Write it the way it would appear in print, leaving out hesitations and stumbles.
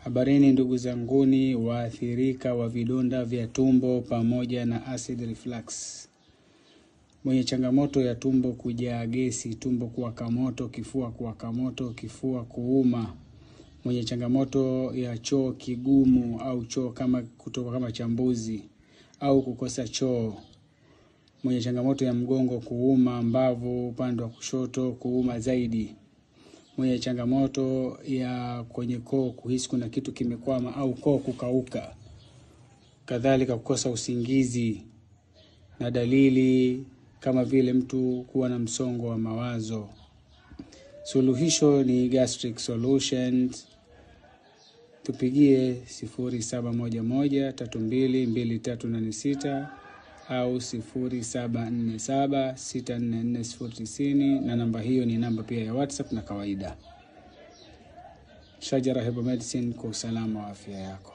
Habarini ndugu zanguni waathirika wa vidonda vya tumbo pamoja na acid reflux. Mwenye changamoto ya tumbo kujaa gesi, tumbo kuwaka moto, kifua kuwaka moto, kifua kuuma. Mwenye changamoto ya choo kigumu au choo kutoka kama chambuzi au kukosa choo. Mwenye changamoto ya mgongo kuuma, mbavu upande wa kushoto kuuma zaidi. Mwenye changamoto ya kwenye koo kuhisi kuna kitu kimekwama au koo kukauka. Kadhalika kukosa usingizi na dalili kama vile mtu kuwa na msongo wa mawazo. Suluhisho ni Gastric Solutions. Tupigie 0711322386 au 0747644090 na namba hiyo ni namba pia ya WhatsApp na kawaida. Shajara Herbal Medicine kwa usalama wa afya yako.